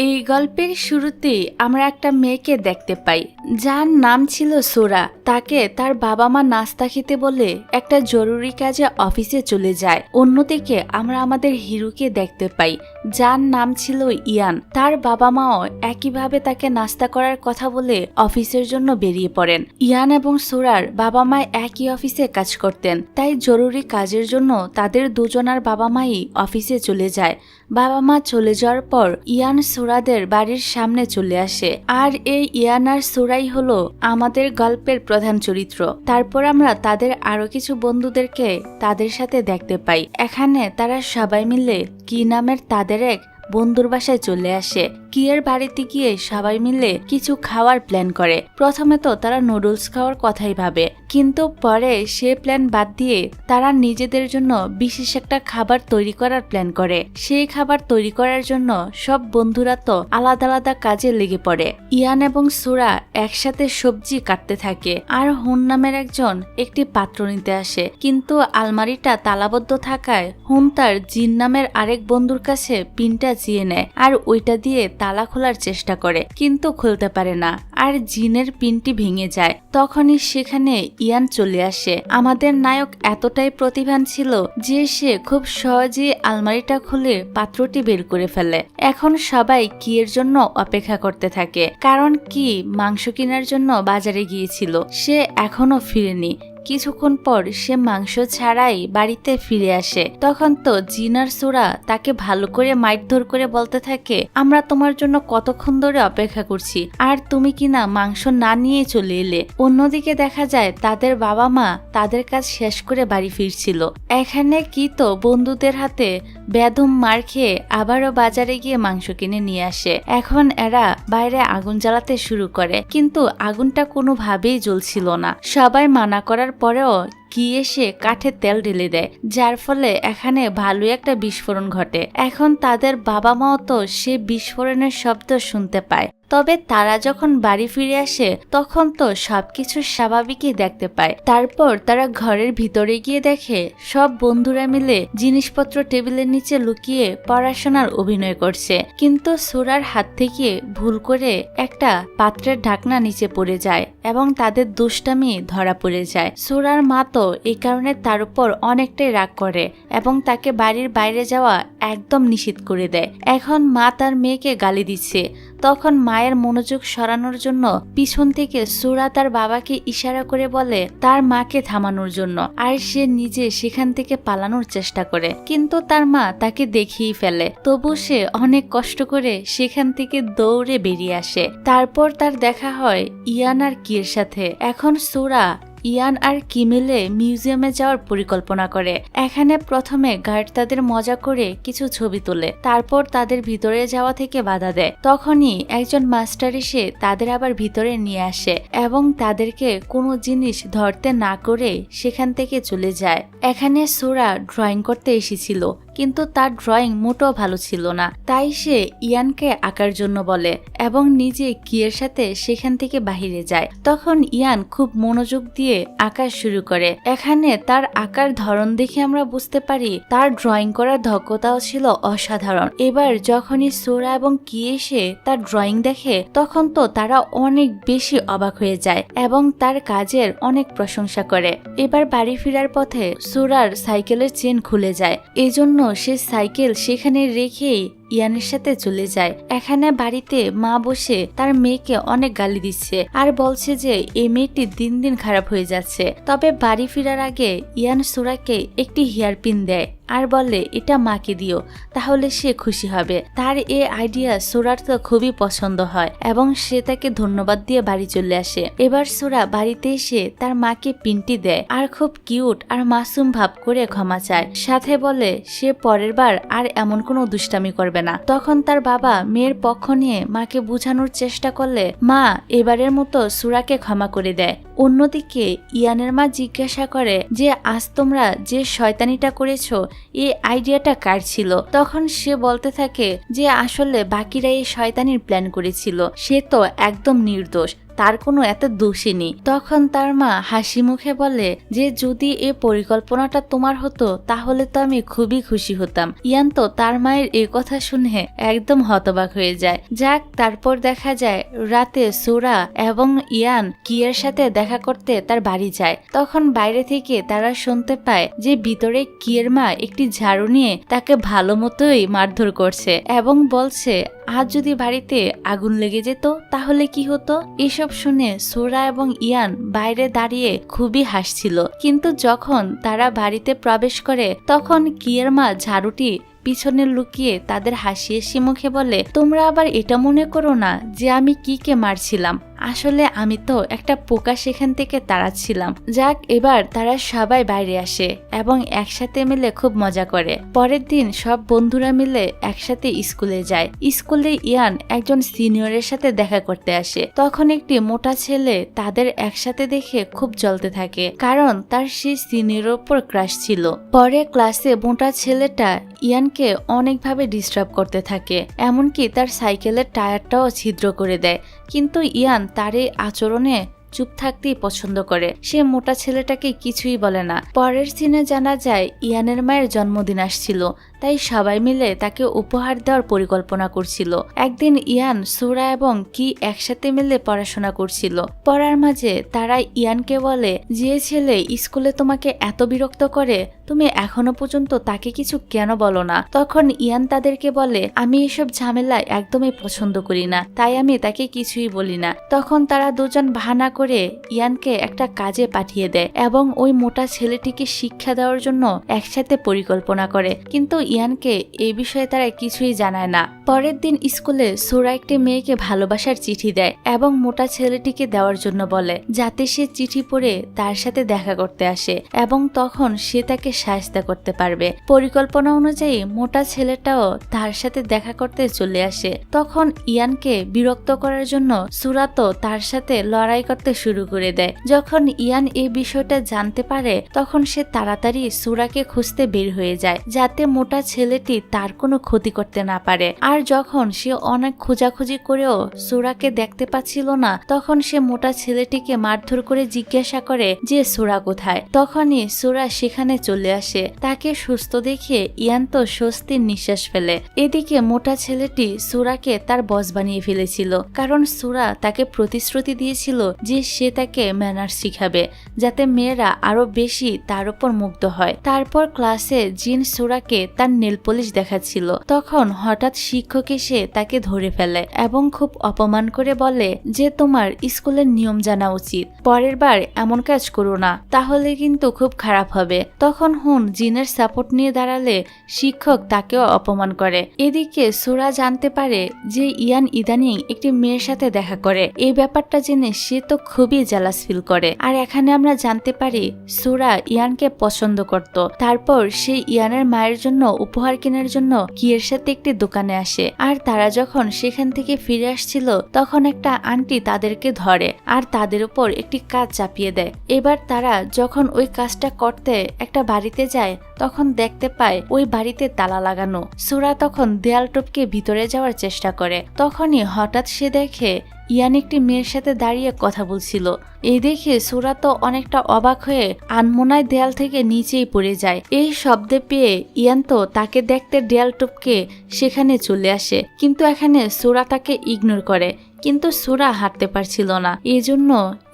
এই গল্পের শুরুতে আমরা একটা মেয়েকে দেখতে পাই যার নাম ছিল সোরা। তাকে তার বাবা মা নাস্তা খেতে বলে একটা জরুরি কাজে অফিসে চলে যায়। অন্যদিকে আমরা আমাদের হিরোকে দেখতে পাই যার নাম ছিল ইয়ান। তার বাবা মাও একইভাবে তাকে নাস্তা করার কথা বলে অফিসের জন্য বেরিয়ে পড়েন। ইয়ান এবং সোরার বাবা মা একই অফিসে কাজ করতেন, তাই জরুরি কাজের জন্য তাদের দুজনার বাবা মাই অফিসে চলে যায়। বাবা মা চলে যাওয়ার পর ইয়ান সোরাদের বাড়ির সামনে চলে আসে, আর এই ইয়ান আর সোরাই হলো আমাদের গল্পের প্রধান চরিত্র। তারপর আমরা তাদের আরো কিছু বন্ধুদেরকে তাদের সাথে দেখতে পাই। এখানে তারা সবাই মিলে কি নামের তাদের এক বন্ধুর বাসায় চলে আসে। কিয়ের বাড়িতে গিয়ে সবাই মিলে কিছু খাওয়ার প্ল্যান করে। প্রথমে তো তারা নুডলস খাওয়ার কথাই ভাবে, কিন্তু পরে সে প্ল্যান বাদ দিয়ে তারা নিজেদের জন্য বিশেষ একটা খাবার তৈরি করার প্ল্যান করে। সেই খাবার তৈরি করার জন্য সব বন্ধুরা তো আলাদা আলাদা কাজে লেগে পড়ে। ইয়ান এবং সোরা একসাথে সবজি কাটতে থাকে, আর হুন নামের একজন একটি পাত্র নিতে আসে, কিন্তু আলমারিটা তালাবদ্ধ থাকায় হুন তার জিন নামের আরেক বন্ধুর কাছে পিনটা চেয়ে নেয় আর ওইটা দিয়ে তালা খোলার চেষ্টা করে, কিন্তু খুলতে পারে না, আর জিনের পিনটি ভেঙে যায়। তখনই সেখানে ইয়ান চলে আসে। আমাদের নায়ক এতটাই প্রতিভান ছিল যে সে খুব সহজে আলমারিটা খুলে পাত্রটি বের করে ফেলে। এখন সবাই কিয়ের জন্য অপেক্ষা করতে থাকে, কারণ কি মাংস কেনার জন্য বাজারে গিয়েছিল, সে এখনো ফিরেনি। কিছুক্ষণ পর সে মাংস ছাড়াই বাড়িতে ফিরে আসে। তখন তো জিন আর সোরা তাকে ভালো করে মারধর করে বলতে থাকে, আমরা তোমার জন্য কতক্ষণ ধরে অপেক্ষা করছি, আর তুমি কিনা মাংস না নিয়ে চলে এলে। অন্যদিকে দেখা যায় তাদের বাবা মা তাদের কাজ শেষ করে বাড়ি ফিরছিল। এখানে কি তো বন্ধুদের হাতে বেদম মার খেয়ে আবারও বাজারে গিয়ে মাংস কিনে নিয়ে আসে। এখন এরা বাইরে আগুন জ্বালাতে শুরু করে, কিন্তু আগুনটা কোনোভাবেই জ্বলছিল না। সবাই মানা করার পরেও কি এসে কাঠে তেল ঢেলে দেয়, যার ফলে এখানে ভালোই একটা বিস্ফোরণ ঘটে। এখন তাদের বাবা মাও তো সে বিস্ফোরণের শব্দ শুনতে পায়। তবে তারা যখন বাড়ি ফিরে আসে তখন তো সবকিছু স্বাভাবিকই দেখতে পায়। তারপর তারা ঘরের ভিতরে গিয়ে দেখে সব বন্ধুরা মিলে জিনিসপত্র টেবিলের নিচে লুকিয়ে পড়াশোনার অভিনয় করছে, কিন্তু সোরার হাত থেকে ভুল করে একটা পাত্রের ঢাকনা নিচে পড়ে যায় এবং তাদের দুষ্টামি ধরা পড়ে যায়। সোরার মা তো এই কারণে তার উপর অনেকটাই রাগ করে এবং তাকে বাড়ির বাইরে যাওয়া একদম নিষিদ্ধ করে দেয়। এখন মা তার মেয়েকে গালি দিচ্ছে, তখন মায়ের মনোযোগ সরানোর জন্য পিছন থেকে সোরা তার বাবাকে ইশারা করে বলে তার মাকে থামানোর জন্য, আর সে নিজে সেখান থেকে পালানোর চেষ্টা করে, কিন্তু তার মা তাকে দেখিয়ে ফেলে। তবু সে অনেক কষ্ট করে সেখান থেকে দৌড়ে বেরিয়ে আসে। তারপর তার দেখা হয় ইয়ান আর কিয়ের সাথে। এখন সোরা ইয়ান আর কি মিলে মিউজিয়ামে যাওয়ার পরিকল্পনা করে। এখানে প্রথমে গার্ড তাদের মজা করে কিছু ছবি তোলে, তারপর তাদের ভিতরে যাওয়া থেকে বাধা দেয়। তখনই একজন মাস্টার এসে তাদের আবার ভিতরে নিয়ে আসে এবং তাদেরকে কোনো জিনিস ধরতে না করে সেখান থেকে চলে যায়। এখানে সোরা ড্রয়িং করতে এসেছিল, কিন্তু তার ড্রয়িং মোটেও ভালো ছিল না, তাই সে ইয়ানকে আঁকার জন্য বলে এবং নিজে কিয়ের সাথে সেখান থেকে বাহিরে যায়। তখন ইয়ান খুব মনোযোগ দিয়ে আঁকা শুরু করে। এখানে তার আঁকার ধরন দেখে আমরা বুঝতে পারি তার ড্রয়িং করার দক্ষতাও ছিল অসাধারণ। এবার যখনই সোরা এবং কি এসে তার ড্রয়িং দেখে তখন তো তারা অনেক বেশি অবাক হয়ে যায় এবং তার কাজের অনেক প্রশংসা করে। এবার বাড়ি ফেরার পথে সোরার সাইকেলের চেন খুলে যায়, এজন্য সে সাইকেল সেখানে রেখেই ইয়ানের সাথে চলে যায়। এখানে বাড়িতে মা বসে তার মেয়েকে অনেক গালি দিচ্ছে আর বলছে যে এই মেয়েটি দিন দিন খারাপ হয়ে যাচ্ছে। তবে বাড়ি ফেরার আগে ইয়ান সোরাকে একটি হেয়ার পিন দেয় আর বলে এটা মাকে দিও, তাহলে সে খুশি হবে। তার এই আইডিয়া সোরার তো খুবই পছন্দ হয় এবং সে তাকে ধন্যবাদ দিয়ে বাড়ি চলে আসে। এবার সোরা বাড়িতে এসে তার মাকে পিনটি দেয় আর খুব কিউট আর মাসুম ভাব করে ক্ষমা চায়, সাথে বলে সে পরের বার আর এমন কোনো দুষ্টামি করবে না। তখন তার বাবা মেয়ের পক্ষ নিয়ে মাকে বোঝানোর চেষ্টা করলে মা এবারের মতো সোরাকে ক্ষমা করে দেয়। অন্যদিকে ইয়ানের মা জিজ্ঞাসা করে যে আজ তোমরা যে শয়তানিটা করেছো এই আইডিয়াটা কার ছিল? তখন সে বলতে থাকে যে আসলে বাকিরা এই শয়তানির প্ল্যান করেছিল, সে তো একদম নির্দোষ, তার কোনো এত দোষই নেই। তখন তার মা হাসি মুখে বলে যে যদি এই পরিকল্পনাটা তোমার হতো তাহলে তো আমি খুবই খুশি হতাম। ইয়ান তো তার মায়ের এই কথা শুনে একদম হতবাক হয়ে যায়। যাক, তারপর দেখা যায় রাতে সোরা এবং ইয়ান কিয়ের সাথে দেখা করতে তার বাড়ি যায়। তখন বাইরে থেকে তারা শুনতে পায় যে ভিতরে কিয়ের মা একটি ঝাড়ু নিয়ে তাকে ভালো মতোই মারধর করছে এবং বলছে আজ যদি বাড়িতে আগুন লেগে যেত তাহলে কি হতো। এসব শুনে সোরা এবং ইয়ান বাইরে দাঁড়িয়ে খুবই হাসছিল, কিন্তু যখন তারা বাড়িতে প্রবেশ করে তখন কিয়ের মা ঝাড়ুটি পিছনে লুকিয়ে তাদের হাসি মুখে বলে তোমরা আবার এটা মনে করো না যে আমি কিকে মারছিলাম, আসলে আমি তো একটা পোকা সেখান থেকে তাড়াচ্ছিলাম। যাক, এবার তারা সবাই বাইরে আসে এবং একসাথে মিলে খুব মজা করে। পরের দিন সব বন্ধুরা মিলে একসাথে স্কুলে যায়। স্কুলে ইয়ান একজন সিনিয়রের সাথে দেখা করতে আসে। তখন একটি মোটা ছেলে তাদের একসাথে দেখে খুব জ্বলতে থাকে, কারণ তার সেই সিনিয়রের উপর ক্রাশ ছিল। পরে ক্লাসে মোটা ছেলেটা ইয়ানকে অনেকভাবে ডিস্টার্ব করতে থাকে, এমনকি তার সাইকেলের টায়ারটাও ছিদ্র করে দেয়। কিন্তু ইয়ান তার এই আচরণে চুপ থাকতেই পছন্দ করে। সে মোটা ছেলেটাকে কিছুই বলে না। পরের সিনে জানা যায় ইয়ানের মায়ের জন্মদিন আসছিল, তাই সবাই মিলে তাকে উপহার দেওয়ার পরিকল্পনা করছিল। একদিন ইয়ান, সোরা এবং কি একসাথে মিলে পড়াশোনা করছিল। পড়ার মাঝে তারা ইয়ানকে বলে যে ছেলে স্কুলে তোমাকে এত বিরক্ত করে তুমি এখনো পর্যন্ত তাকে কিছু কেন বলো না। তখন ইয়ান তাদেরকে বলে আমি এসব ঝামেলা একদমই পছন্দ করি না, তাই আমি তাকে কিছুই বলি না। তখন তারা দুজন বাহানা করে ইয়ানকে একটা কাজে পাঠিয়ে দেয় এবং ওই মোটা ছেলেটিকে শিক্ষা দেওয়ার জন্য একসাথে পরিকল্পনা করে, কিন্তু ইয়ানকে এই বিষয়ে তারা কিছুই জানায় না। পরের দিন স্কুলে সোরা একটি মেয়েকে ভালোবাসার চিঠি দেয় এবং মোটা ছেলেটিকে দেওয়ার জন্য বলে যাতে সে চিঠি পড়ে তার সাথে দেখা করতে আসে এবং তখন সে তাকে সাহায্য করতে পারবে। পরিকল্পনা অনুযায়ী মোটা ছেলেটাও তার সাথে দেখা করতে চলে আসে। তখন ইয়ানকে বিরক্ত করার জন্য সোরা তো তার সাথে লড়াই করতে শুরু করে দেয়। যখন ইয়ান এই বিষয়টা জানতে পারে তখন সে তাড়াতাড়ি সোরাকে খুঁজতে বের হয়ে যায় যাতে মোটা ছেলেটি তার কোনো ক্ষতি করতে না পারে। আর যখন সে অনেক খোঁজাখুঁজি করেও সোরাকে দেখতে পাচ্ছিল না তখন সে মোটা ছেলেটিকে মারধর করে জিজ্ঞাসা করে যে সোরা কোথায়। তখনই সোরা সেখানে চলে আসে। তাকে সুস্থ দেখে ইয়ান তো স্বস্তির নিঃশ্বাস ফেলে। এদিকে মোটা ছেলেটি সোরাকে তার বস বানিয়ে ফেলেছিল, কারণ সোরা তাকে প্রতিশ্রুতি দিয়েছিল যে সে তাকে ম্যানার্স শিখাবে যাতে মেয়েরা আরো বেশি তার উপর মুগ্ধ হয়। তারপর ক্লাসে জিন সোরাকে তার নেল পলিশ দেখাচ্ছিল, তখন হঠাৎ শিক্ষক এসে তাকে ধরে ফেলে এবং খুব অপমান করে বলে যে তোমার স্কুলের নিয়ম জানা উচিত, পরের বার এমন কাজ করো না, তাহলে কিন্তু খুব খারাপ হবে। তখন হুন জিনের সাপোর্ট নিয়ে দাঁড়ালে শিক্ষক তাকেও অপমান করে। এদিকে সোরা জানতে পারে যে ইয়ান ইদানিং একটি মেয়ের সাথে দেখা করে। এই ব্যাপারটা জেনে সে তো খুবই জেলাস ফিল করে। আর এখানে আমরা জানতে পারি সোরা ইয়ানকে পছন্দ করত। তারপর সে ইয়ানের মায়ের জন্য উপহার কেনার জন্য কিয়ের সাথে একটি দোকানে আসে। আর তারা যখন সেখান থেকে ফিরে আসছিল তখন একটা আন্টি তাদেরকে ধরে আর তাদের উপর একটি কাজ চাপিয়ে দেয়। এবার তারা যখন ওই কাজটা করতে একটা বাড়িতে যায় তখন দেখতে পায় ওই বাড়িতে তালা লাগানো। সোরা তখন দেয়াল টপকে ভিতরে যাওয়ার চেষ্টা করে। তখনই হঠাৎ সে দেখে ইয়ান একটি মেয়ের সাথে দাঁড়িয়ে কথা বলছিল। এই দেখে সোরা তো অনেকটা অবাক হয়ে আনমনায় দেয়াল থেকে নিচেই পড়ে যায়। এই শব্দে পেয়ে ইয়ান তো তাকে দেখতে দেয়াল টপকে সেখানে চলে আসে, কিন্তু এখানে সোরা তাকে ইগনোর করে। কিন্তু সোরা হাঁটতে পারছিল না, এই জন্য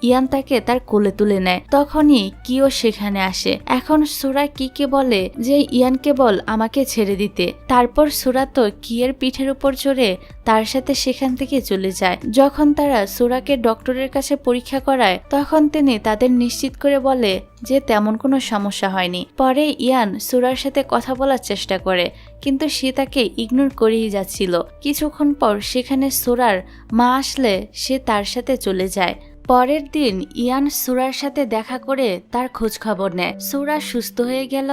ইয়ান তাকে তার কোলে তুলে নেয়। তখনই কিও সেখানে আসে। এখন সোরা কিকে বলে যে ইয়ান কেবল আমাকে ছেড়ে দিতে। তারপর সোরা তো কিয়ের পিঠের উপর চড়ে তার সাথে সেখান থেকে চলে যায়। যখন তারা সোরাকে ডক্টরের কাছে পরীক্ষা করায় তখন তিনি তাদের নিশ্চিত করে বলে যে তেমন কোনো সমস্যা হয়নি। পরে ইয়ান সোরার সাথে কথা বলার চেষ্টা করে, কিন্তু সে তাকে ইগনোর করেই যাচ্ছিল। কিছুক্ষণ পর সেখানে সোরার মা আসলে সে তার সাথে চলে যায়। পরের দিন ইয়ান সোরার সাথে দেখা করে তার খোঁজ খবর নেয়। সোরা সুস্থ হয়ে গেল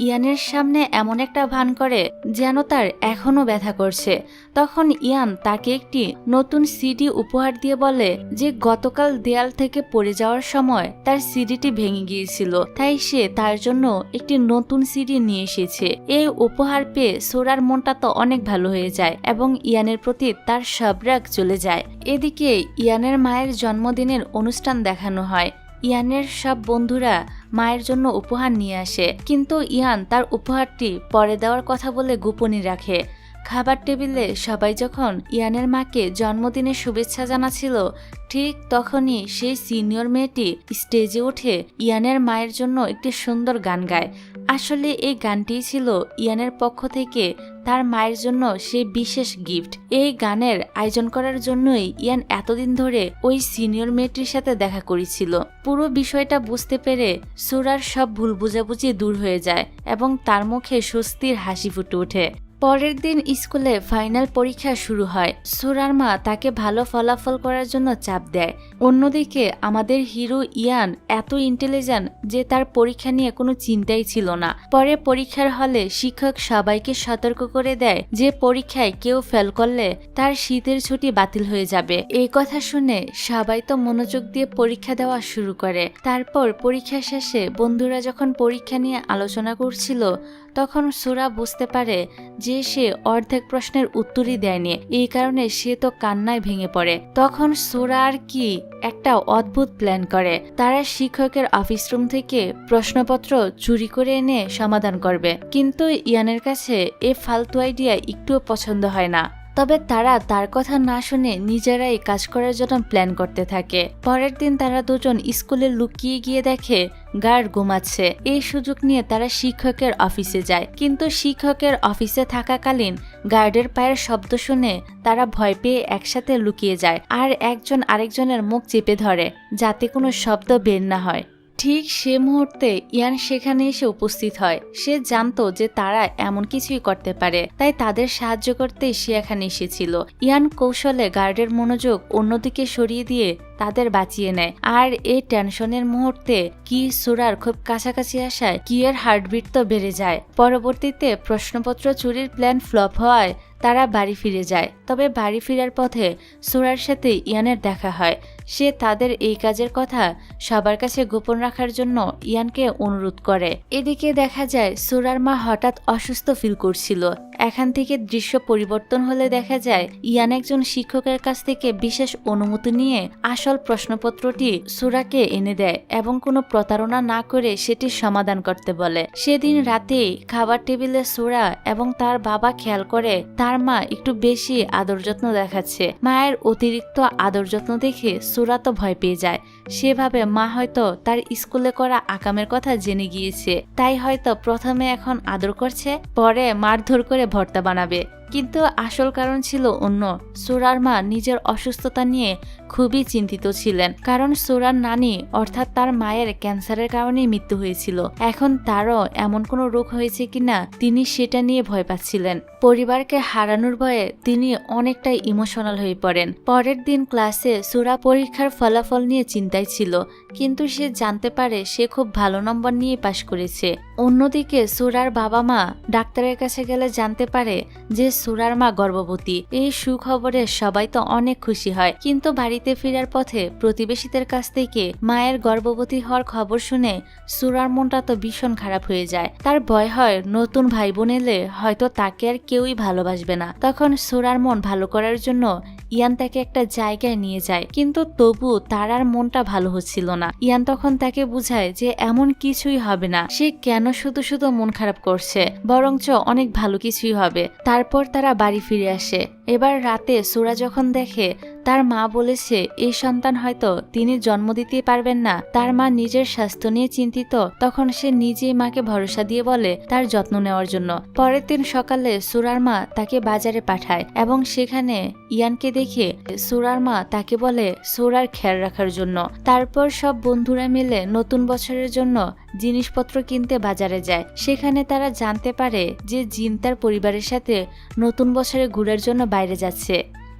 ইয়ানের সামনে এমন একটা ভান করে যেন তার এখনো ব্যথা করছে। তখন ইয়ান তাকে একটি নতুন সিডি উপহার দিয়ে বলে যে গতকাল দেয়াল থেকে পড়ে যাওয়ার সময় তার সিডিটি ভেঙে গিয়েছিল, তাই সে তার জন্য একটি নতুন সিডি নিয়ে এসেছে। এই উপহার পেয়ে সোরার মনটা তো অনেক ভালো হয়ে যায় এবং ইয়ানের প্রতি তার সব রাগ চলে যায়। এদিকে ইয়ানের মায়ের জন্মদিনের অনুষ্ঠান দেখানো হয়। ইয়ানের সব বন্ধুরা মায়ের জন্য উপহার নিয়ে আসে, কিন্তু ইয়ান তার উপহারটি পরে দেওয়ার কথা বলে গোপনই রাখে। খাবার টেবিলে সবাই যখন ইয়ানের মাকে জন্মদিনের শুভেচ্ছা জানাচ্ছিল, ঠিক তখনই সেই সিনিয়র মেয়েটি স্টেজে উঠে ইয়ানের মায়ের জন্য একটি সুন্দর গান গায়। আসলে এই গানটি ছিল ইয়ানের পক্ষ থেকে তার মায়ের জন্য সেই বিশেষ গিফট। এই গানের আয়োজন করার জন্যই ইয়ান এতদিন ধরে ওই সিনিয়র মেয়েটির সাথে দেখা করেছিল। পুরো বিষয়টা বুঝতে পেরে সোরার সব ভুল বোঝাবুঝি দূর হয়ে যায় এবং তার মুখে স্বস্তির হাসি ফুটে ওঠে। পরের দিন স্কুলে ফাইনাল পরীক্ষা শুরু হয়। সোরার মা তাকে ভালো ফলাফল করার জন্য চাপ দেয়। অন্যদিকে আমাদের হিরো ইয়ান এত ইন্টেলিজেন্ট যে তার পরীক্ষা নিয়ে কোনো চিন্তাই ছিল না। পরে পরীক্ষার হলে শিক্ষক সবাইকে সতর্ক করে দেয় যে পরীক্ষায় কেউ ফেল করলে তার শীতের ছুটি বাতিল হয়ে যাবে। এই কথা শুনে সবাই তো মনোযোগ দিয়ে পরীক্ষা দেওয়া শুরু করে। তারপর পরীক্ষা শেষে বন্ধুরা যখন পরীক্ষা নিয়ে আলোচনা করছিল, তখন সোরা বুঝতে পারে যে সে অর্ধেক প্রশ্নের উত্তরই দেয়নি। এই কারণে সে তো কান্নায় ভেঙে পড়ে। তখন সোরা আর কি একটা অদ্ভুত প্ল্যান করে। তারা শিক্ষকের অফিস রুম থেকে প্রশ্নপত্র চুরি করে এনে সমাধান করবে, কিন্তু ইয়ানের কাছে এ ফালতু আইডিয়া একটুও পছন্দ হয় না। তবে তারা তার কথা না শুনে নিজেরাই কাজ করার জন্য প্ল্যান করতে থাকে। পরের দিন তারা দুজন স্কুলে লুকিয়ে গিয়ে দেখে গার্ড ঘুমাচ্ছে। এই সুযোগ নিয়ে তারা শিক্ষকের অফিসে যায়, কিন্তু শিক্ষকের অফিসে থাকাকালীন গার্ডের পায়ের শব্দ শুনে তারা ভয় পেয়ে একসাথে লুকিয়ে যায় আর একজন আরেকজনের মুখ চেপে ধরে যাতে কোনো শব্দ বের না হয়। ঠিক সে মুহূর্তে ইয়ান সেখানে এসে উপস্থিত হয়। সে জানতো যে তারা এমন কিছুই করতে পারে, তাই তাদের সাহায্য করতে সে এখানে এসেছিল। ইয়ান কৌশলে গার্ডের মনোযোগ অন্যদিকে সরিয়ে দিয়ে তাদের বাঁচিয়ে নেয়। আর এই টেনশনের মুহূর্তে কি সোরার খুব কাছাকাছি আসায় কিয়ের হার্টবিট তো বেড়ে যায়। পরবর্তীতে প্রশ্নপত্র চুরির প্ল্যান ফ্লপ হওয়ায় তারা বাড়ি ফিরে যায়। তবে বাড়ি ফেরার পথে সোরার সাথে ইয়ানের দেখা হয়। সে তাদের এই কাজের কথা সবার কাছে গোপন রাখার জন্য ইয়ানকে অনুরোধ করে। এদিকে দেখা যায় সোরার মা হঠাৎ অসুস্থ ফিল করছিল। এখান থেকে দৃশ্য পরিবর্তন হলে দেখা যায় ইয়ান একজন শিক্ষকের কাছ থেকে বিশেষ অনুমতি নিয়ে আসল প্রশ্নপত্রটি সোরাকে এনে দেয় এবং কোনো প্রতারণা না করে সেটি সমাধান করতে বলে। সেদিন রাতে খাবার টেবিলে সোরা এবং তার বাবা খেয়াল করে তার মা একটু বেশি আদর যত্ন দেখাচ্ছে। মায়ের অতিরিক্ত আদর যত্ন দেখে সোরা তো ভয় পেয়ে যায়। সেভাবে মা হয়তো তার স্কুলে করা আকামের কথা জেনে গিয়েছে, তাই হয়তো প্রথমে এখন আদর করছে, পরে মারধর করে ভর্তা বানাবে। কিন্তু আসল কারণ ছিল অন্য। সোরার মা নিজের অসুস্থতা নিয়ে খুবই চিন্তিত ছিলেন, কারণ সোরার নানি অর্থাৎ তার মায়ের ক্যান্সারের কারণেই মৃত্যু হয়েছিল। এখন তারও এমন কোনো রোগ হয়েছে কিনা তিনি সেটা নিয়ে ভয় পাচ্ছিলেন। পরিবারকে হারানোর ভয়ে তিনি অনেকটাই ইমোশনাল হয়ে পড়েন। পরের দিন ক্লাসে সোরা পরীক্ষার ফলাফল নিয়ে চিন্তায় ছিল, কিন্তু সে জানতে পারে সে খুব ভালো নম্বর নিয়ে পাশ করেছে। অন্যদিকে সোরার বাবা মা ডাক্তারের কাছে গেলে জানতে পারে যে সোরার মা গর্ভবতী। এই সুখবরে সবাই তো অনেক খুশি হয়, কিন্তু বাড়িতে ফেরার পথে প্রতিবেশীদের কাছ থেকে মায়ের গর্ভবতী হওয়ার খবর শুনে সোরার মনটা তো ভীষণ খারাপ হয়ে যায়। তার ভয় হয় নতুন ভাই বোন এলে হয়তো তাকে আর কেউই ভালোবাসবে না। তখন সোরার মন ভালো করার জন্য ইয়ান তাকে একটা জায়গায় নিয়ে যায়, কিন্তু তবু তার আর মনটা ভালো হচ্ছিল না। ইয়ান তখন তাকে বুঝায় যে এমন কিছুই হবে না, সে কেন শুধু শুধু মন খারাপ করছে, বরঞ্চ অনেক ভালো কিছুই হবে। তারপর তারা বাড়ি ফিরে আসে। এবার রাতে সোরা যখন দেখে তার মা বলেছে এই সন্তান হয়তো তিনি জন্ম দিতে পারবেন না, তার মা নিজের স্বাস্থ্য নিয়ে চিন্তিত, তখন সে নিজেই মাকে ভরসা দিয়ে বলে তার যত্ন নেওয়ার জন্য। পরের দিন সকালে সোরার মা তাকে বাজারে পাঠায় এবং সেখানে ইয়ানকে দেখে সোরার মা তাকে বলে সোরার খেয়াল রাখার জন্য। তারপর সব বন্ধুরা মিলে নতুন বছরের জন্য জিনিসপত্র কিনতে বাজারে যায়। সেখানে তারা জানতে পারে যে জিন তার পরিবারের সাথে নতুন বছরে ঘুরের জন্য বাইরে যাচ্ছে।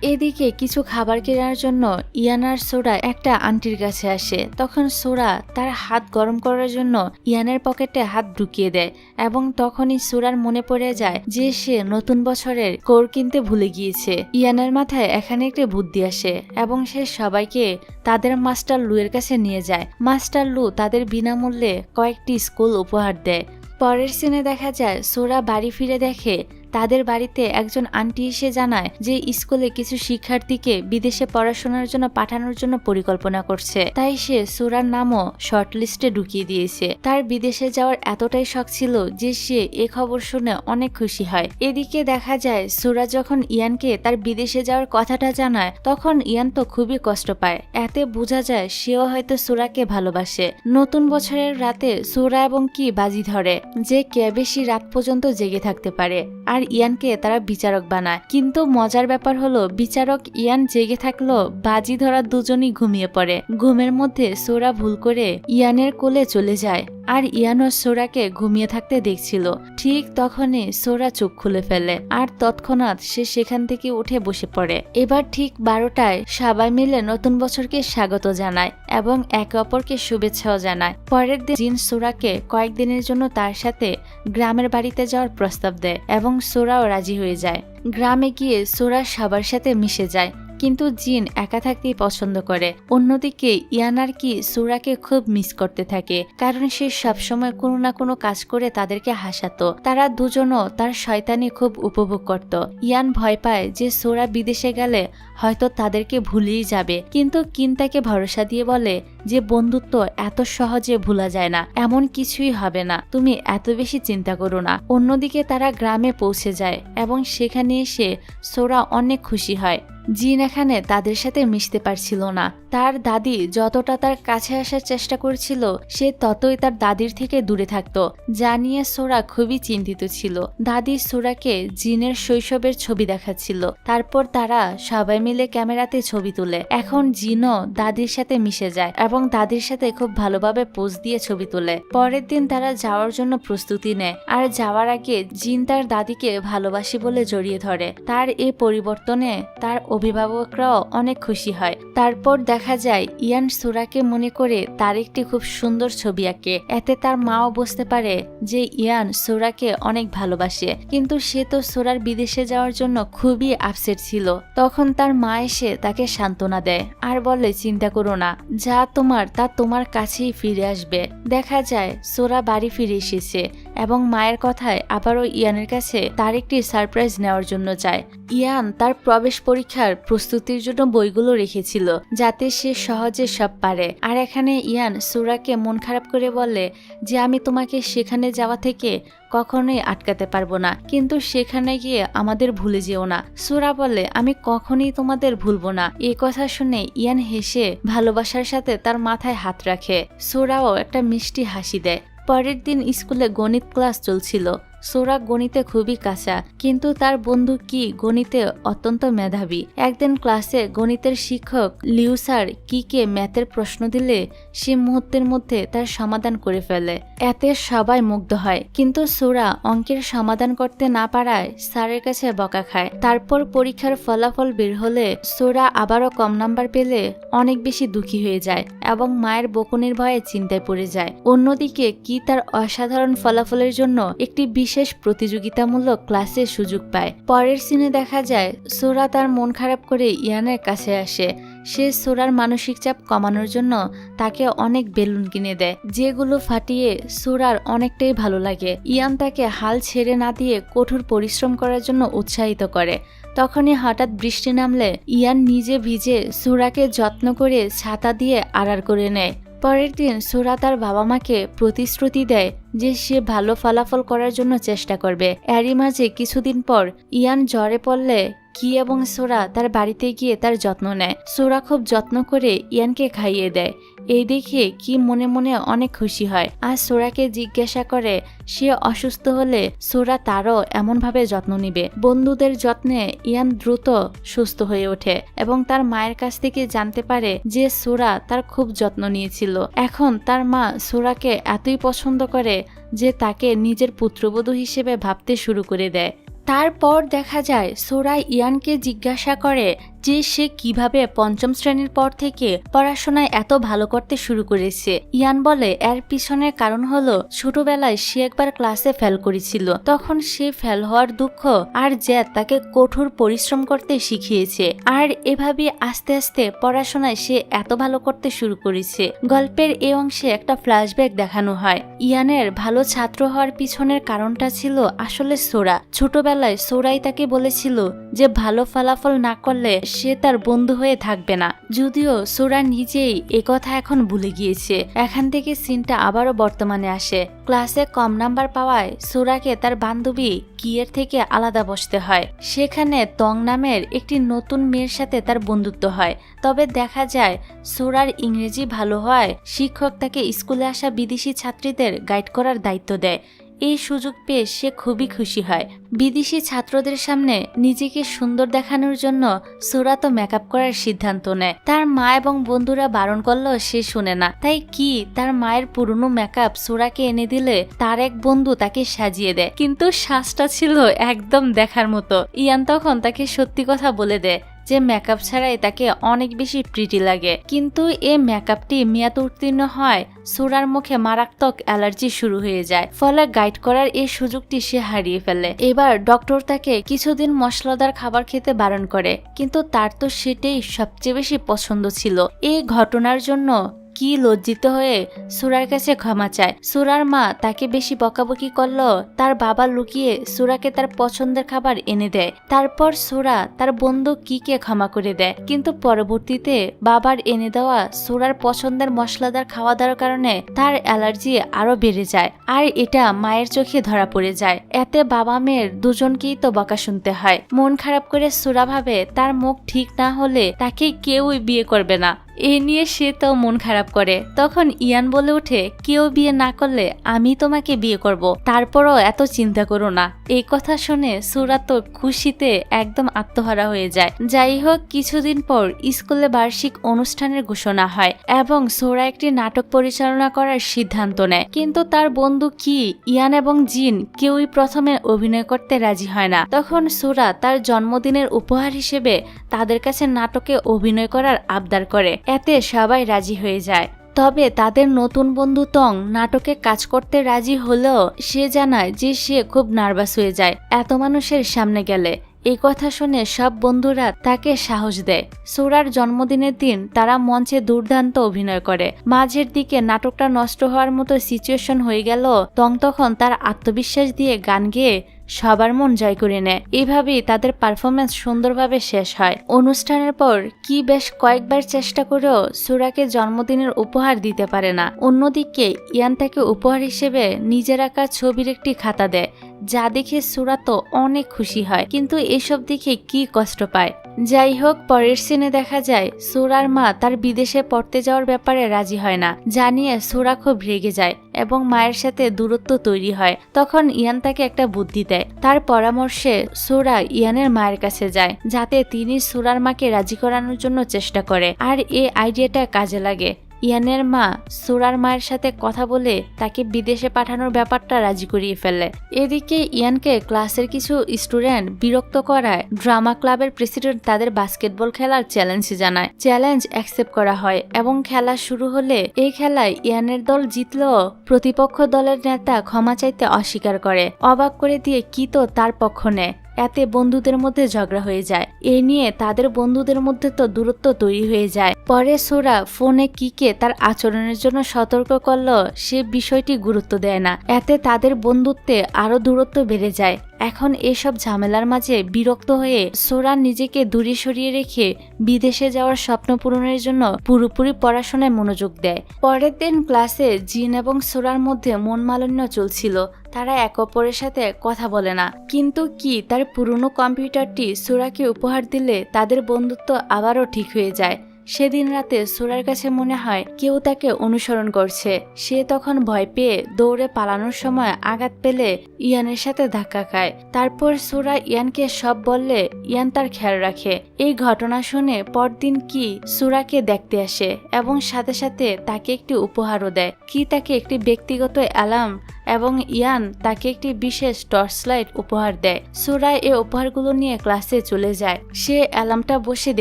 এদিকে কিছু খাবার কেনার জন্য ইয়ান আর সোরা একটা আন্টির কাছে আসে। তখন সোরা তার হাত গরম করার জন্য ইয়ানের পকেটে হাত ঢুকিয়ে দেয় এবং তখনই সোরার মনে পড়ে যায় যে সে নতুন বছরের কোর কিনতে ভুলে গিয়েছে। ইয়ানের মাথায় এখানে একটি বুদ্ধি আসে এবং সে সবাইকে তাদের মাস্টার লু এর কাছে নিয়ে যায়। মাস্টার লু তাদের বিনামূল্যে কয়েকটি স্কুল উপহার দেয়। পরের সিনে দেখা যায় সোরা বাড়ি ফিরে দেখে তাদের বাড়িতে একজন আন্টি এসে জানায় যে স্কুলে কিছু শিক্ষার্থীকে বিদেশে পড়াশোনার জন্য পাঠানোর জন্য পরিকল্পনা করছে, তাই সে সোরার নামও শর্টলিস্টে ঢুকিয়ে দিয়েছে। তার বিদেশে যাওয়ার এতটাই শখ ছিল যে সে এ খবর শুনে অনেক খুশি হয়। এদিকে দেখা যায় সোরা যখন ইয়ানকে তার বিদেশে যাওয়ার কথাটা জানায় তখন ইয়ান তো খুবই কষ্ট পায়। এতে বোঝা যায় সেও হয়তো সোরাকে ভালোবাসে। নতুন বছরের রাতে সোরা এবং কি বাজি ধরে যে কে বেশি রাত পর্যন্ত জেগে থাকতে পারে, আর ইয়ানকে তারা বিচারক বানায়। কিন্তু মজার ব্যাপার হলো বিচারক ইয়ান জেগে থাকলো, বাজি ধরা দুজনই ঘুমিয়ে পড়ে। ঘুমের মধ্যে সোরা ভুল করে ইয়ানের কোলে চলে যায় আর ইয়ানও সোরাকে ঘুমিয়ে থাকতে দেখছিল। ঠিক তখনই সোরা চোখ খুলে ফেলে আর তৎক্ষণাৎ সে সেখান থেকে উঠে বসে পড়ে। এবার ঠিক 12টায় সবাই মিলে নতুন বছরকে স্বাগত জানায় এবং একে অপরকে শুভেচ্ছাও জানায়। পরের দিন জিন সোরাকে কয়েকদিনের জন্য তার সাথে গ্রামের বাড়িতে যাওয়ার প্রস্তাব দেয় এবং সোরাও রাজি হয়ে যায়। গ্রামে গিয়ে সোরা সবার সাথে মিশে যায়, কিন্তু জিন একা থাকতেই পছন্দ করে। অন্যদিকে ইয়ান আর কি সোরাকে খুব মিস করতে থাকে, কারণ সে সবসময় কোনো না কোনো কাজ করে তাদেরকে হাসাতো। তারা দুজনও তার শয়তানি খুব উপভোগ করত। ইয়ান ভয় পায় যে সোরা বিদেশে গেলে হয়তো তাদেরকে ভুলেই যাবে, কিন্তু কিন তাকে ভরসা দিয়ে বলে যে বন্ধুত্ব এত সহজে ভুলা যায় না, এমন কিছুই হবে না, তুমি এত বেশি চিন্তা করো না। অন্যদিকে তারা গ্রামে পৌঁছে যায় এবং সেখানে এসে সোরা অনেক খুশি হয়। জিন এখানে তাদের সাথে মিশতে পারছিল না। তার দাদি যতটা তার কাছে আসার চেষ্টা করছিল সে ততই তার দাদির থেকে দূরে থাকতো, যা নিয়ে সোরা খুবই চিন্তিত ছিল। দাদি সোরাকে জিনের শৈশবের ছবি দেখাচ্ছিল। তারপর তারা সবাই মিলে ক্যামেরাতে ছবি তুলে। এখন জিনও দাদির সাথে মিশে যায় এবং দাদির সাথে খুব ভালোভাবে পোজ দিয়ে ছবি তোলে। পরের দিন তারা যাওয়ার জন্য প্রস্তুতি নেয়, আর যাওয়ার আগে জিন তার দাদিকে ভালোবাসি বলে জড়িয়ে ধরে। তার এই পরিবর্তনে তার অভিভাবকরাও অনেক খুশি হয়। তারপর দেখা যায় ইয়ান সোরাকে মনে করে তার একটি খুব সুন্দর ছবি আঁকে। এতে তার মাও বুঝতে পারে যে ইয়ান সোরাকে অনেক ভালোবাসে, কিন্তু সে তো সোরার বিদেশে যাওয়ার জন্য খুবই আপসেট ছিল। তখন তার মা এসে তাকে সান্ত্বনা দেয় আর বলে চিন্তা করো না, যা তোমার তা তোমার কাছেই ফিরে আসবে। দেখা যায় সোরা বাড়ি ফিরে এসেছে এবং মায়ের কথায় আবারও ইয়ানের কাছে তার একটি সারপ্রাইজ নেওয়ার জন্য যায়। ইয়ান তার প্রবেশ পরীক্ষার প্রস্তুতির জন্য বইগুলো রেখেছিল যাতে সে সহজে সব পারে। আর এখানে ইয়ান সোরাকে মন খারাপ করে বলে যে আমি তোমাকে সেখানে যাওয়া থেকে কখনোই আটকাতে পারবো না, কিন্তু সেখানে গিয়ে আমাদের ভুলে যেও না। সোরা বলে আমি কখনোই তোমাদের ভুলবো না। এই কথা শুনে ইয়ান হেসে ভালোবাসার সাথে তার মাথায় হাত রাখে। সোরাও একটা মিষ্টি হাসি দেয়। পরের দিন স্কুলে গণিত ক্লাস চলছিল। সোরা গণিতে খুবই কাঁচা, কিন্তু তার বন্ধু কি গণিতে অত্যন্ত মেধাবী। একদিন ক্লাসে গণিতের শিক্ষক লিউ স্যার কিকে ম্যাথের প্রশ্ন দিলে সে মুহূর্তের মধ্যে তার সমাধান করে ফেলে। এতে সবাই মুগ্ধ হয়, কিন্তু সোরা অঙ্কের সমাধান করতে না পারায় স্যারের কাছে বকা খায়। তারপর পরীক্ষার ফলাফল বের হলে সোরা আবারও কম নাম্বার পেলে অনেক বেশি দুঃখী হয়ে যায় এবং মায়ের বকুনির ভয়ে চিন্তায় পড়ে যায়। অন্যদিকে কি তার অসাধারণ ফলাফলের জন্য একটি বিশেষ প্রতিযোগিতামূলক ক্লাসের সুযোগ পায়। পরের সিনে দেখা যায় সোরা তার মন খারাপ করে ইয়ানের কাছে আসে। সে সোরার মানসিক চাপ কমানোর জন্য তাকে অনেক বেলুন কিনে দেয়, যেগুলো ফাটিয়ে সোরার অনেকটাই ভালো লাগে। ইয়ান তাকে হাল ছেড়ে না দিয়ে কঠোর পরিশ্রম করার জন্য উৎসাহিত করে। তখনই হঠাৎ বৃষ্টি নামলে ইয়ান নিজে ভিজে সোরাকে যত্ন করে ছাতা দিয়ে আড়াল করে নেয়। পরের দিন সোরা তার বাবা মাকে প্রতিশ্রুতি দেয় যে সে ভালো ফলাফল করার জন্য চেষ্টা করবে। এরই মাঝে কিছুদিন পর ইয়ান জ্বরে পড়লে কি এবং সোরা তার বাড়িতে গিয়ে তার যত্ন নেয়। সোরা খুব যত্ন করে ইয়ানকে খাইয়ে দেয়। এই দেখে কি মনে মনে অনেক খুশি হয় আর সোরাকে জিজ্ঞাসা করে সে অসুস্থ হলে সোরা তারও এমনভাবে যত্ন নিবে। বন্ধুদের যত্নে ইয়ান দ্রুত সুস্থ হয়ে ওঠে এবং তার মায়ের কাছ থেকে জানতে পারে যে সোরা তার খুব যত্ন নিয়েছিল। এখন তার মা সোরাকে এতই পছন্দ করে যে তাকে নিজের পুত্রবধূ হিসেবে ভাবতে শুরু করে দেয়। তারপর দেখা যায় সোরা ইয়ানকে জিজ্ঞাসা করে যে সে কিভাবে পঞ্চম শ্রেণীর পর থেকে পড়াশোনায় এত ভালো করতে শুরু করেছে। ইয়ান বলে এর পিছনের কারণ হলো ছোটবেলায় সে একবার ক্লাসে ফেল করেছিল, তখন সে ফেল হওয়ার দুঃখ আর জেদ তাকে কঠোর পরিশ্রম করতে শিখিয়েছে, আর এভাবে আস্তে আস্তে পড়াশোনায় সে এত ভালো করতে শুরু করেছে। গল্পের এই অংশে একটা ফ্ল্যাশব্যাক দেখানো হয়। ইয়ানের ভালো ছাত্র হওয়ার পিছনের কারণটা ছিল আসলে সোরা। ছোটবেলায় সোরাই তাকে বলেছিল যে ভালো ফলাফল না করলে সে তার বন্ধু হয়ে থাকবে না, যদিও সোরা নিজেই একথা এখন ভুলে গিয়েছে। এখান থেকে সিনটা আবারও বর্তমানে আসে। ক্লাসে কম নাম্বার পাওয়ায় সোরাকে তার বান্ধবী কিয়ের থেকে আলাদা বসতে হয়। সেখানে তং নামের একটি নতুন মেয়ের সাথে তার বন্ধুত্ব হয়। তবে দেখা যায় সোরার ইংরেজি ভালো হওয়ায় শিক্ষক তাকে স্কুলে আসা বিদেশি ছাত্রীদের গাইড করার দায়িত্ব দেয়। এই সুযোগ পেয়ে সে খুবই খুশি হয়। বিদেশি ছাত্রদের সামনে নিজেকে সুন্দর দেখানোর জন্য সোরা তো মেকআপ করার সিদ্ধান্ত নেয়। তার মা এবং বন্ধুরা বারণ করলেও সে শুনে না। তাই কি তার মায়ের পুরনো মেকআপ সোরাকে এনে দিলে তার এক বন্ধু তাকে সাজিয়ে দেয়, কিন্তু সাজটা ছিল একদম দেখার মতো। ইয়ান তখন তাকে সত্যি কথা বলে দেয় যে মেকআপ ছাড়াই তাকে অনেক বেশি প্রিটি লাগে, কিন্তু এই মেকআপটি মেয়াদ উত্তীর্ণ হয় সোরার মুখে মারাত্মক অ্যালার্জি শুরু হয়ে যায়। ফলে গাইড করার এই সুযোগটি সে হারিয়ে ফেলে। এবার ডক্টর তাকে কিছুদিন মশলাদার খাবার খেতে বারণ করে, কিন্তু তার তো সেটাই সবচেয়ে বেশি পছন্দ ছিল। এই ঘটনার জন্য কি লজ্জিত হয়ে সুরার কাছে ক্ষমা চায়। সুরার মা তাকে বেশি বকাবকি করলো তার বাবা লুকিয়ে সুরাকে তার পছন্দের খাবার এনে দেয়। তারপর সুরা তার বন্ধু কিকে ক্ষমা করে দেয়, কিন্তু পরবর্তীতে বাবার এনে দেওয়া সুরার পছন্দের মশলাদার খাওয়া দাওয়ার কারণে তার অ্যালার্জি আরো বেড়ে যায়, আর এটা মায়ের চোখে ধরা পড়ে যায়। এতে বাবা মেয়ের দুজনকেই তো বকা শুনতে হয়। মন খারাপ করে সুরা ভাবে তার মুখ ঠিক না হলে তাকে কেউই বিয়ে করবে না। এ নিয়ে সে তো মন খারাপ করে। তখন ইয়ান বলে ওঠে, কেউ বিয়ে না করলে আমি তোমাকে বিয়ে করব, তারপরও এত চিন্তা করো না। এই কথা শুনে সুরা তো খুশিতে একদম আত্মহারা হয়ে যায়। যাই হোক, কিছুদিন পর স্কুলে বার্ষিক অনুষ্ঠানের ঘোষণা হয় এবং সোরা একটি নাটক পরিচালনা করার সিদ্ধান্ত নেয়, কিন্তু তার বন্ধু কি, ইয়ান এবং জিন কেউই প্রথমে অভিনয় করতে রাজি হয় না। তখন সোরা তার জন্মদিনের উপহার হিসেবে তাদের কাছে নাটকে অভিনয় করার আবদার করে। এতে সবাই রাজি হয়ে যায়। তবে তাদের নতুন বন্ধু তং নাটকে কাজ করতে রাজি হলেও সে জানায় যে সে খুব নার্ভাস হয়ে যায় এত মানুষের সামনে গেলে। এই কথা শুনে সব বন্ধুরা তাকে সাহস দেয়। সোরার জন্মদিনের দিন তারা মঞ্চে দুর্দান্ত অভিনয় করে। মাঝের দিকে নাটকটা নষ্ট হওয়ার মতো সিচুয়েশন হয়ে গেল, তং তখন তার আত্মবিশ্বাস দিয়ে গান গেয়ে সবার মন জয় করে নেয়। এভাবেই তাদের পারফরমেন্স সুন্দরভাবে শেষ হয়। অনুষ্ঠানের পর কি বেশ কয়েকবার চেষ্টা করেও সুরাকে জন্মদিনের উপহার দিতে পারে না। অন্যদিকে ইয়ান তাকে উপহার হিসেবে নিজের আঁকা ছবির একটি খাতা দেয়, যা দেখে সুরা তো অনেক খুশি হয়, কিন্তু এসব দেখে কি কষ্ট পায়। যাই হোক, পরের সিনে দেখা যায় সুরার মা তার বিদেশে পড়তে যাওয়ার ব্যাপারে রাজি হয় না, জানিয়ে সুরা খুব রেগে যায় এবং মায়ের সাথে দূরত্ব তৈরি হয়। তখন ইয়ান তাকে একটা বুদ্ধি দেয়। তার পরামর্শে সুরা ইয়ানের মায়ের কাছে যায়, যাতে তিনি সুরার মাকে রাজি করানোর জন্য চেষ্টা করে, আর এই আইডিয়াটা কাজে লাগে। ইয়ানের মা সুরার মায়ের সাথে কথা বলে তাকে বিদেশে পাঠানোর ব্যাপারটা রাজি করিয়ে ফেলে। এদিকে ইয়ানকে ক্লাসের কিছু স্টুডেন্ট বিরক্ত করায় ড্রামা ক্লাবের প্রেসিডেন্ট তাদের বাস্কেটবল খেলার চ্যালেঞ্জ জানায়। চ্যালেঞ্জ অ্যাকসেপ্ট করা হয় এবং খেলা শুরু হলে এই খেলায় ইয়ানের দল জিতলেও প্রতিপক্ষ দলের নেতা ক্ষমা চাইতে অস্বীকার করে। অবাক করে দিয়ে কি তো তার পক্ষ নেয়। এতে বন্ধুদের মধ্যে ঝগড়া হয়ে যায়। এ নিয়ে তাদের বন্ধুদের মধ্যে তো দূরত্ব তৈরি হয়ে যায়। পরে সোরা ফোনে কিকে তার আচরণের জন্য সতর্ক করলেও সে বিষয়টি গুরুত্ব দেয় না। এতে তাদের বন্ধুত্বে আরো দূরত্ব বেড়ে যায়। এখন এসব ঝামেলার মাঝে বিরক্ত হয়ে সোরা নিজেকে দূরে সরিয়ে রেখে বিদেশে যাওয়ার স্বপ্ন পূরণের জন্য পুরোপুরি পড়াশোনায় মনোযোগ দেয়। পরের দিন ক্লাসে জিন এবং সোরার মধ্যে মনমালিন্য চলছিল। তারা এক অপরের সাথে কথা বলে না, কিন্তু কি তার পুরনো কম্পিউটারটি সোরাকে উপহার দিলে তাদের বন্ধুত্ব আবারও ঠিক হয়ে যায়। সেদিন রাতে সোরার কাছে মনে হয় কেউ তাকে অনুসরণ করছে। সে তখন ভয় পেয়ে দৌড়ে পালানোর সময় আঘাত পেলে ইয়ানের সাথে ধাক্কা খায়। তারপর সোরা ইয়ানকে সব বললে ইয়ান তার খেয়াল রাখে। এই ঘটনা শুনে পরদিন কি সোরাকে দেখতে আসে এবং সাথে সাথে তাকে একটি উপহারও দেয়। কি তাকে একটি ব্যক্তিগত অ্যালার্ম এবং ইয়ান তাকে একটি বিশেষ টর্চ লাইট উপহার দেয়। সোরা এই উপহারগুলো নিয়ে ক্লাসে চলে যায়। সে অ্যালার্মটা বসে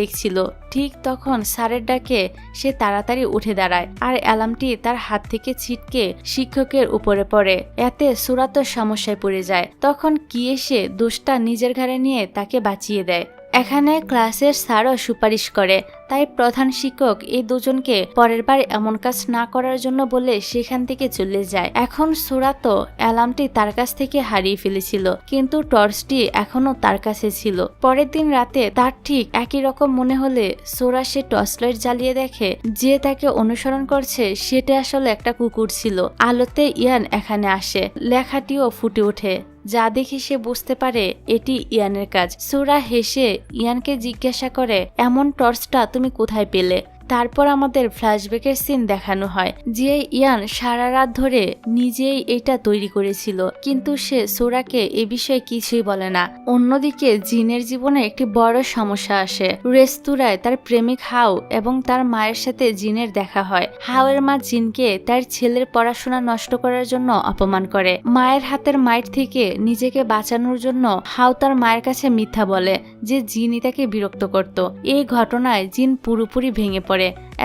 দেখছিল। ঠিক তখন স্যারের ডাকে সে তাড়াতাড়ি উঠে দাঁড়ায় আর অ্যালার্মটি তার হাত থেকে ছিটকে শিক্ষকের উপরে পড়ে। এতে সোরা তো সমস্যায় পড়ে যায়। তখন কি এসে দোষটা নিজের ঘাড়ে নিয়ে তাকে বাঁচিয়ে দেয়। এখানে ক্লাসের স্যারও সুপারিশ করে, তাই প্রধান শিক্ষক এই দুজনকে পরের বার এমন কাজ না করার জন্য বলে সেখান থেকে চলে যায়। এখন সোরা তো অ্যালার্মটি তার কাছ থেকে হারিয়ে ফেলেছিল, কিন্তু টর্চটি এখনো তার কাছে ছিল। পরের দিন রাতে তার ঠিক একই রকম মনে হলে সোরা সে টর্চ লাইট জ্বালিয়ে দেখে যে তাকে অনুসরণ করছে সেটা আসলে একটা কুকুর ছিল। আলোতে ইয়ান এখানে আসে, লেখাটিও ফুটে ওঠে, যা দেখে সে বুঝতে পারে এটি ইয়ানের কাজ। সোরা হেসে ইয়ানকে জিজ্ঞাসা করে, এমন টর্চটা তুমি কোথায় পেলে? তারপর আমাদের ফ্ল্যাশব্যাকের সিন দেখানো হয় যে ইয়ান সারা রাত ধরে নিজেই এটা তৈরি করেছিল, কিন্তু সে সোরাকে এ বিষয়ে কিছুই বলে না। অন্যদিকে জিনের জীবনে একটি বড় সমস্যা আসে। রেস্তোরাঁয় তার প্রেমিক হাও এবং তার মায়ের সাথে জিনের দেখা হয়। হাওয়ের মা জিনকে তার ছেলের পড়াশোনা নষ্ট করার জন্য অপমান করে। মায়ের হাতের মাইর থেকে নিজেকে বাঁচানোর জন্য হাও তার মায়ের কাছে মিথ্যা বলে যে জিনই তাকে বিরক্ত করত। এই ঘটনায় জিন পুরোপুরি ভেঙে পড়ে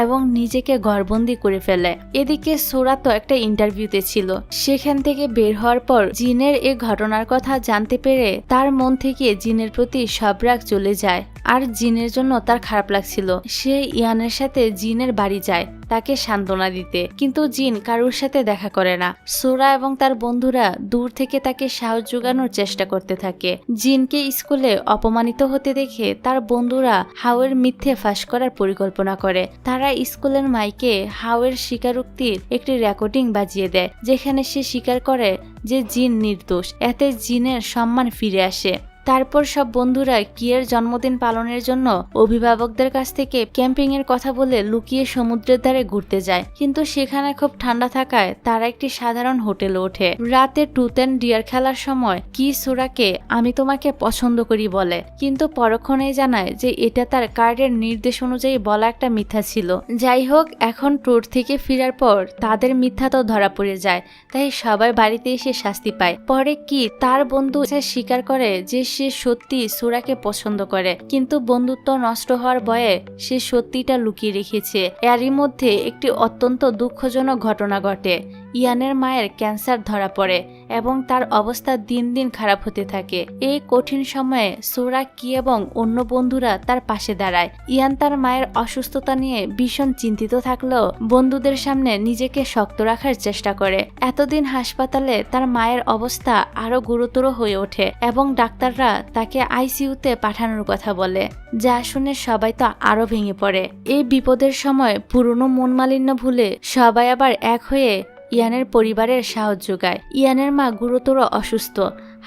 এবং নিজেকে ঘরবন্দি করে ফেলে। এদিকে সোরা তো একটা ইন্টারভিউতে ছিল। সেখান থেকে বের হওয়ার পর জিনের এই ঘটনার কথা জানতে পেরে তার মন থেকে জিনের প্রতি সব রাগ চলে যায় আর জিনের জন্য তার খারাপ লাগছিল। সে ইয়ানের সাথে জিনের বাড়ি যায় তাকে সান্ত্বনা দিতে, কিন্তু জিন কারোর সাথে দেখা করে না। সোরা এবং তার বন্ধুরা দূর থেকে তাকে সাহস যোগানোর চেষ্টা করতে থাকে। জিনকে স্কুলে অপমানিত হতে দেখে তার বন্ধুরা হাওয়ের মিথ্যে ফাঁস করার পরিকল্পনা করে। তারা স্কুলের মাইকে হাওয়ের স্বীকারোক্তির একটি রেকর্ডিং বাজিয়ে দেয়, যেখানে সে স্বীকার করে যে জিন নির্দোষ। এতে জিনের সম্মান ফিরে আসে। তারপর সব বন্ধুরা কিয়ের জন্মদিন পালনের জন্য অভিভাবকদের কাছ থেকে ক্যাম্পিং এর কথা বলে লুকিয়ে সমুদ্রের ধারে ঘুরতে যায়, কিন্তু সেখানে খুব ঠান্ডা থাকায় তারা একটি সাধারণ হোটেলে ওঠে। রাতে ট্রুথ এন্ড ডিয়ার খেলার সময় কি সোরাকে আমি তোমাকে পছন্দ করি বলে, কিন্তু পরক্ষণেই জানায় যে এটা তার কার্ডের নির্দেশ অনুযায়ী বলা একটা মিথ্যা ছিল। যাই হোক, এখন ট্যুর থেকে ফেরার পর তাদের মিথ্যা তো ধরা পড়ে যায়, তাই সবাই বাড়িতে এসে শাস্তি পায়। পরে কি তার বন্ধু স্বীকার করে যে সে সত্যি সোরাকে পছন্দ করে, কিন্তু বন্ধুত্ব নষ্ট হওয়ার ভয়ে সে সত্যিটা লুকিয়ে রেখেছে। এরই মধ্যে একটি অত্যন্ত দুঃখজনক ঘটনা ঘটে। ইয়ানের মায়ের ক্যান্সার ধরা পড়ে এবং তার অবস্থা দিন দিন খারাপ হতে থাকে। এই কঠিন সময়ে সোরা কি এবং অন্য বন্ধুরা তার পাশে দাঁড়ায়। ইয়ান তার মায়ের অসুস্থতা নিয়ে ভীষণ চিন্তিত থাকলেও বন্ধুদের সামনে নিজেকে শক্ত রাখার চেষ্টা করে। এতদিন হাসপাতালে তার মায়ের অবস্থা আরো গুরুতর হয়ে ওঠে এবং ডাক্তাররা তাকে আইসিইউতে পাঠানোর কথা বলে, যা শুনে সবাই তো আরো ভেঙে পড়ে। এই বিপদের সময় পুরনো মনমালিন্য ভুলে সবাই আবার এক হয়ে ইয়ানের পরিবারের সাহায্য যোগায়। ইয়ানের মা গুরুতর অসুস্থ।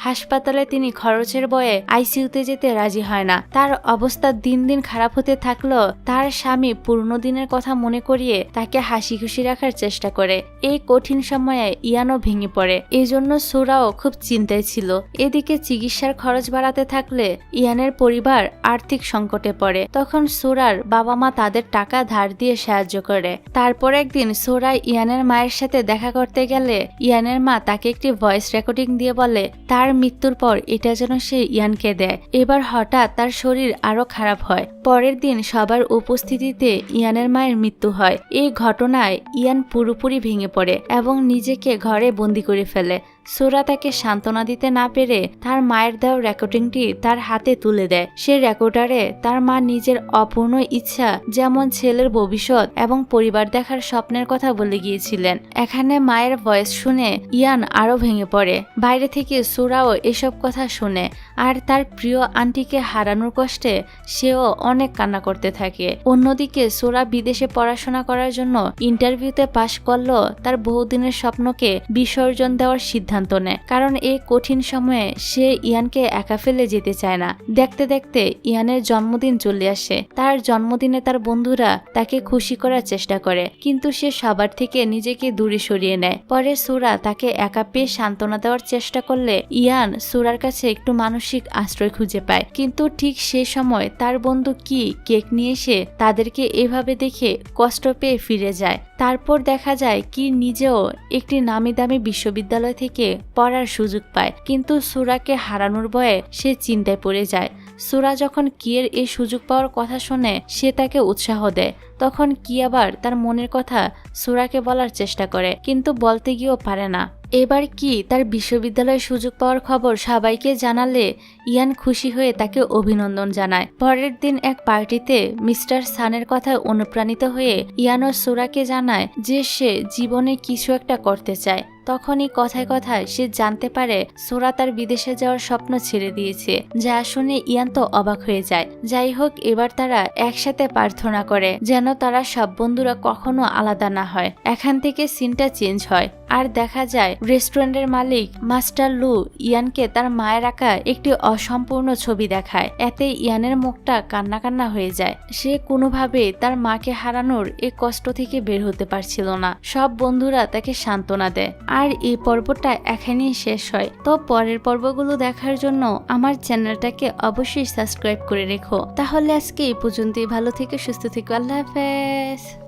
হাসপাতালে তিনি খরচের ভয়ে আইসিইউতে যেতে রাজি হয় না। তার অবস্থা দিন দিন খারাপ হতে থাকলেও তার স্বামী পুরনো দিনের কথা মনে করিয়ে তাকে হাসি খুশি রাখার চেষ্টা করে। এই কঠিন সময়ে ইয়ানও ভেঙে পড়ে। এজন্য সোরাও খুব চিন্তায় ছিল। এদিকে চিকিৎসার খরচ বাড়াতে থাকলে ইয়ানের পরিবার আর্থিক সংকটে পড়ে। তখন সোরার বাবা মা তাদের টাকা ধার দিয়ে সাহায্য করে। তারপর একদিন সোরা ইয়ানের মায়ের সাথে দেখা করতে গেলে ইয়ানের মা তাকে একটি ভয়েস রেকর্ডিং দিয়ে বলে তার মৃত্যুর পর এটা যেন সে ইয়ানকে দেয়। এবার হঠাৎ তার শরীর আরো খারাপ হয়। পরের দিন সবার উপস্থিতিতে ইয়ানের মায়ের মৃত্যু হয়। এই ঘটনায় ইয়ান পুরোপুরি ভেঙে পড়ে এবং নিজেকে ঘরে বন্দি করে ফেলে। সোরা তাকে সান্ত্বনা দিতে না পেরে তার মায়ের দেওয়া রেকর্ডিংটি তার হাতে তুলে দেয়। সে রেকর্ডারে তার মা নিজের অপূর্ণ ইচ্ছা, যেমন ছেলের ভবিষ্যৎ এবং পরিবার দেখার স্বপ্নের কথা বলে গিয়েছিলেন। এখানে মায়ের ভয়েস শুনে ইয়ান আরো ভেঙে পড়ে। বাইরে থেকে সোরাও এসব কথা শুনে আর তার প্রিয় আন্টিকে হারানোর কষ্টে সেও অনেক কান্না করতে থাকে। অন্যদিকে সোরা বিদেশে পড়াশোনা করার জন্য ইন্টারভিউতে পাশ করলেও তার বহুদিনের স্বপ্নকে বিসর্জন দেওয়ার সিদ্ধান্ত নেয়, কারণ এই কঠিন সময়ে সে ইয়ানকে একা ফেলে যেতে চায় না। দেখতে দেখতে ইয়ানের জন্মদিন চলে আসে। তার জন্মদিনে তার বন্ধুরা তাকে খুশি করার চেষ্টা করে, কিন্তু সে সবার থেকে নিজেকে দূরে সরিয়ে নেয়। পরে সোরা তাকে একা পেয়ে সান্ত্বনা দেওয়ার চেষ্টা করলে ইয়ান সোরার কাছে একটু মানসিক আশ্রয় খুঁজে পায়, কিন্তু ঠিক সে সময় তার বন্ধু কি কেক নিয়ে এসে তাদেরকে এভাবে দেখে কষ্ট পেয়ে ফিরে যায়। তারপর দেখা যায় কি নিজেও একটি নামি দামি বিশ্ববিদ্যালয় থেকে পড়ার সুযোগ পায়, কিন্তু সোরাকে হারানোর ভয়ে সে চিন্তায় পড়ে যায়। সোরা যখন কিয়ের এই সুযোগ পাওয়ার কথা শুনে সে তাকে উৎসাহ দেয়। তখন কি আবার তার মনের কথা সোরাকে বলার চেষ্টা করে, কিন্তু বলতে গিয়েও পারে না। এবার কি তার বিশ্ববিদ্যালয়ে সুযোগ পাওয়ার খবর সবাইকে জানালে ইয়ান খুশি হয়ে তাকে অভিনন্দন জানায়। পরের দিন এক পার্টিতে মিস্টার সানের কথায় অনুপ্রাণিত হয়ে ইয়ান ও সোরাকে জানায় যে সে জীবনে কিছু একটা করতে চায়। তখনই কথায় কথায় সে জানতে পারে সোরা তার বিদেশে যাওয়ার স্বপ্ন ছেড়ে দিয়েছে, যা শুনে ইয়ান তো অবাক হয়ে যায়। যাই হোক, এবার তারা একসাথে প্রার্থনা করে যেন তারা সব বন্ধুরা কখনো আলাদা না হয়। এখান থেকে সিনটা চেঞ্জ হয় আর দেখা যায় রেস্টুরেন্টের মালিক মাস্টার লু ইয়ানকে তার মায়ের আঁকা একটি অসম্পূর্ণ ছবি দেখায়। এতে ইয়ানের মুখটা কান্না কান্না হয়ে যায়। সে কোনোভাবে তার মাকে হারানোর এই কষ্ট থেকে বের হতে পারছিল না। সব বন্ধুরা তাকে সান্ত্বনা দেয়। আর এই পর্বটা এখানেই শেষ হয়। তো পরের পর্বগুলো দেখার জন্য আমার চ্যানেলটাকে অবশ্যই সাবস্ক্রাইব করে রেখো। তাহলে আজকে এই পর্যন্তই। ভালো থেকে সুস্থ থেকো। আল্লাহ হাফেজ।